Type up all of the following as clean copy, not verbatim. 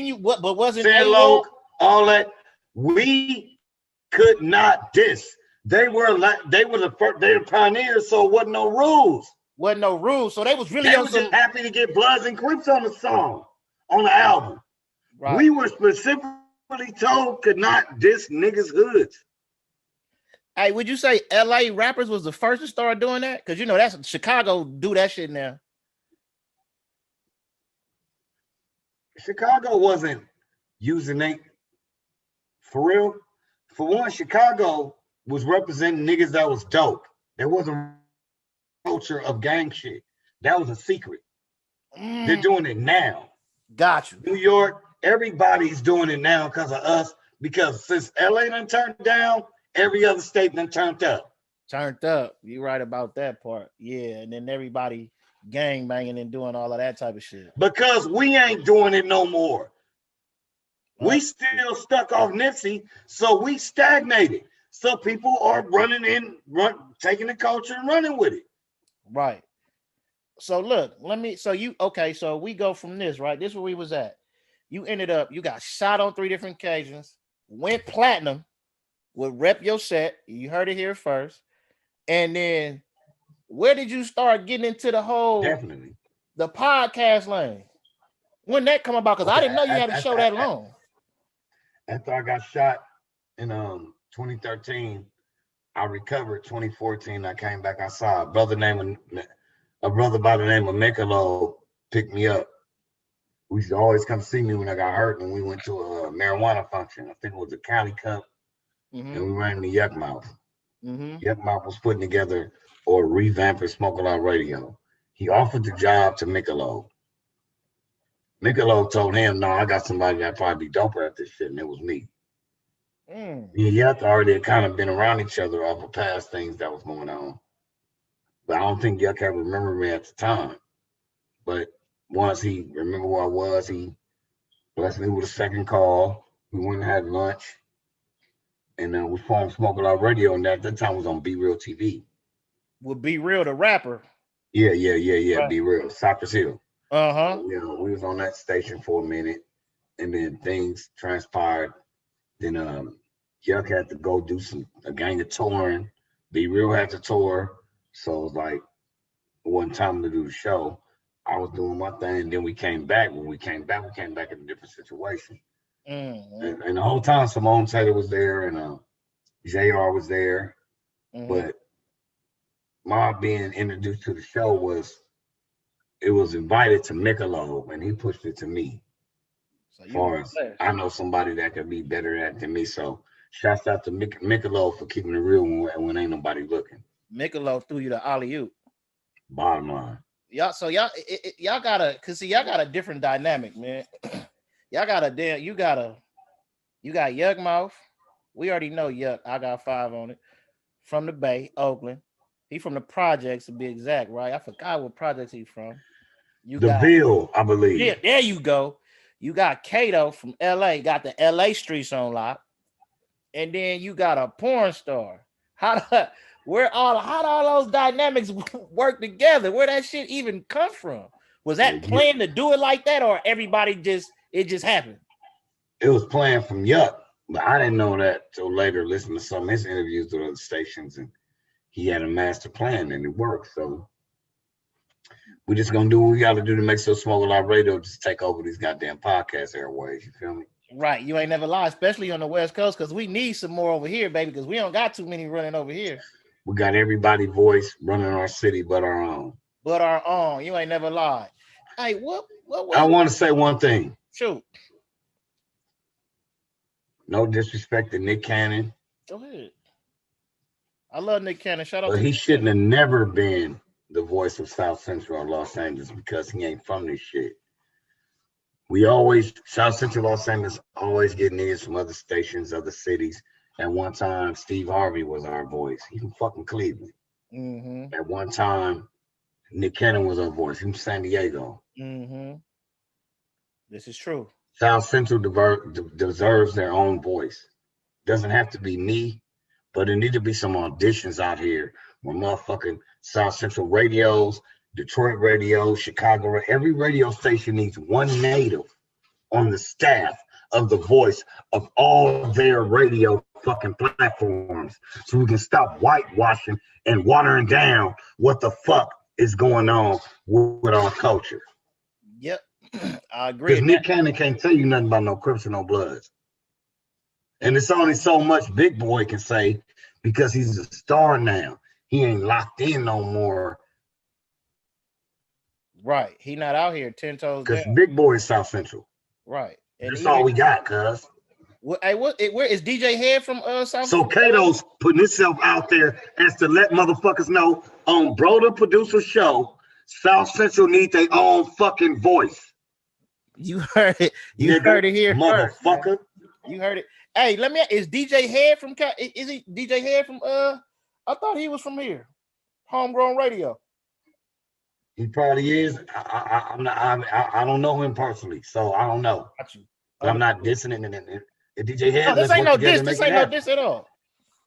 you what? But wasn't Loc, all that. We could not diss. They were the first. They were pioneers, so it wasn't no rules. Wasn't no rules, so they was really they was just happy to get Bloods and Crips on the song, on the album. Right. We were specifically told could not diss niggas' hoods. Hey, would you say LA rappers was the first to start doing that? Because you know that's Chicago do that shit now. Chicago wasn't using it for real. For one, Chicago was representing niggas that was dope. There wasn't a culture of gang shit. That was a secret. They're doing it now. Got you. New York, everybody's doing it now because of us. Because since LA done turned down, every other state done turned up. Turned up. You're right about that part. Yeah, and then everybody gang banging and doing all of that type of shit. Because we ain't doing it no more. We still stuck off Nipsey, so we stagnated. So people are taking the culture and running with it. Right. So look, so we go from this, right? This is where we was at. You got shot on 3 different occasions, went platinum, would rep your set. You heard it here first. And then where did you start getting into the whole the podcast lane? When that come about? Because I didn't know you had a show that long. After I got shot in 2013, I recovered 2014. I came back outside. A brother by the name of Mikelo picked me up. We used to always come see me when I got hurt, and we went to a marijuana function. I think it was a Cali Cup, and we ran the Yukmouth. Yukmouth was putting together or revamping Smoke A Lot Radio. He offered the job to Mikelo. Mikelo told him, no, I got somebody that probably be doper at this shit, and it was me. Me and Yuck already had kind of been around each other off of past things that was going on. But I don't think Yuck had remembered me at the time. But once he remembered who I was, he blessed me with a second call. We went and had lunch. And we formed Smoke A Lot Radio, and at that time was on Be Real TV. Would Be Real the rapper? Yeah. Right. Be Real, Cypress Hill. We was on that station for a minute, and then things transpired. Then Yuck had to go do a gang of touring. Be Real had to tour, so it was like it wasn't time to do the show. I was doing my thing, and then we came back. When we came back in a different situation. And the whole time, Simone Taylor was there, and JR was there. But my being introduced to the show was invited to Mikelo, and he pushed it to me. So as far as I know somebody that could be better at it than me. So shouts out to Mikelo for keeping it real when ain't nobody looking. Mikelo threw you the alley-oop. Bottom line. Y'all got a different dynamic, man. You got Yukmouth. We already know Yuck. I got 5 on it. From the Bay, Oakland. He from the projects to be exact, right? I forgot what projects he from. Ville, I believe. Yeah, there you go. You got Ktoe from LA, got the LA streets on lock. And then you got a porn star. How do all those dynamics work together? Where that shit even come from? Was that planned to do it like that, or everybody just happened? It was planned from Yuck, but I didn't know that till later. Listening to some of his interviews with other stations, and he had a master plan, and it worked. So we're just gonna do what we got to do to make sure Smoke A Lot Radio just take over these goddamn podcast airways. You feel me? Right. You ain't never lied, especially on the West Coast, because we need some more over here, baby, because we don't got too many running over here. We got everybody's voice running our city but our own. You ain't never lied. Hey, what I want to say one thing. Shoot. No disrespect to Nick Cannon. Go ahead. I love Nick Cannon. Shout out. But he shouldn't have never been the voice of South Central Los Angeles because he ain't from this shit. South Central Los Angeles always get niggas from other stations, other cities. At one time, Steve Harvey was our voice. He from fucking Cleveland. At one time, Nick Cannon was our voice. He from San Diego. This is true. South Central deserves their own voice. Doesn't have to be me, but there need to be some auditions out here where motherfucking South Central radios, Detroit radio, Chicago, every radio station needs one native on the staff of the voice of all their radio fucking platforms, so we can stop whitewashing and watering down what the fuck is going on with our culture. Yep, I agree. Because Nick Cannon can't tell you nothing about no Crips or no Bloods. And it's only so much Big Boy can say because he's a star now. He ain't locked in no more. Right. He not out here 10 toes Because down. Big Boy is South Central. Right. And that's all we got, cuz. Where is DJ Head from South So Kato's putting himself out there as to let motherfuckers know on Bro the Producer Show, South Central need their own fucking voice. You heard it. You Nigga, heard it here, motherfucker. First, you heard it. Hey, let me. Is DJ Head from? Is he DJ Head from? I thought he was from here, Homegrown Radio. He probably is. I'm not. I don't know him personally, so I don't know. Got you. I'm not dissing it. If DJ Head, no, this ain't no diss. This ain't no diss at all.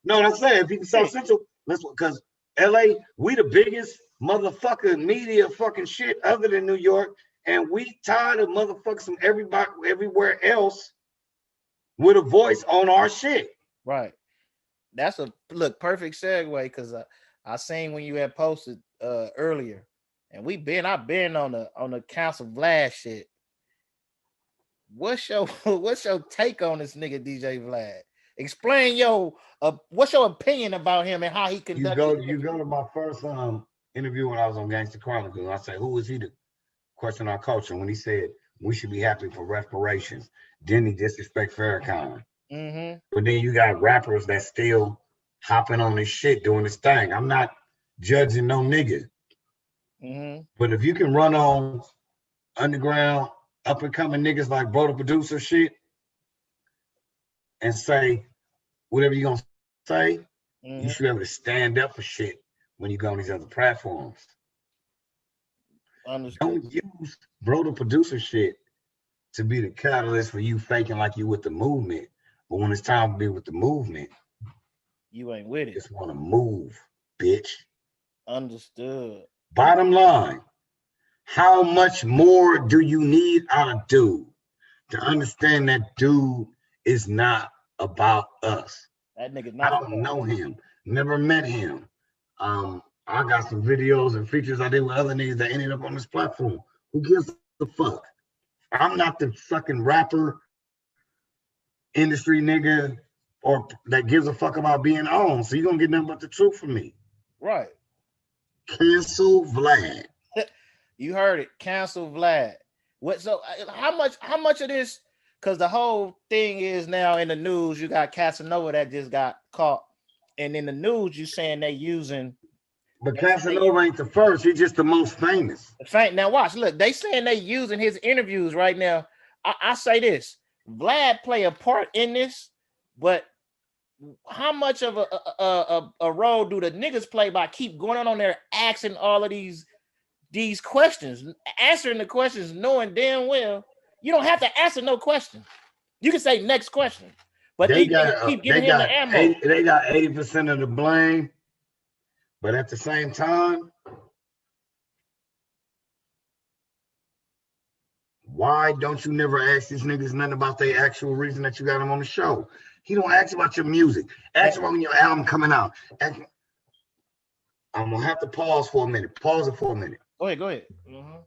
No, I'm saying if he's South Central, let's because LA, we the biggest motherfucking media fucking shit other than New York, and we tired of motherfuckers from everybody everywhere else with a voice on our shit. Right. That's a perfect segue because I seen when you had posted earlier, and I've been on the Council Vlad shit. What's your take on this nigga DJ Vlad? Explain what's your opinion about him and how he conducted. You go to my first interview when I was on Gangster Chronicles. I said, who is he to question our culture? When he said we should be happy for reparations, then he disrespect Farrakhan. Mm-hmm. But then you got rappers that still hopping on this shit doing this thing. I'm not judging no nigga. Mm-hmm. But if you can run on underground up and coming niggas like Bro the Producer shit and say whatever you're gonna say, you should be able to stand up for shit when you go on these other platforms. Understood. Don't use Bro the Producer shit to be the catalyst for you faking like you with the movement. But when it's time to be with the movement, you ain't with it. Just want to move, bitch. Understood. Bottom line, how much more do you need out of dude to understand that dude is not about us? That nigga I don't know him, never met him. I got some videos and features I did with other niggas that ended up on this platform. Who gives a fuck? I'm not the fucking rapper industry nigga or that gives a fuck about being on. So you're gonna get nothing but the truth from me. Right. Cancel Vlad. You heard it. Cancel Vlad. What? So how much of this? Because the whole thing is now in the news. You got Casanova that just got caught, and in the news you saying they using. But Casanova ain't the first. He's just the most famous. Now watch. Look, they saying they using his interviews right now. I say this: Vlad play a part in this, but how much of a role do the niggas play by keep going on there asking all of these questions, answering the questions, knowing damn well you don't have to answer no question. You can say next question, but they keep giving him the ammo. They got 80% of the blame, but at the same time, why don't you never ask these niggas nothing about the actual reason that you got them on the show? He don't ask about your music. Ask about when your album coming out. I'm gonna have to pause for a minute. Pause it for a minute. Go ahead. Mm-hmm.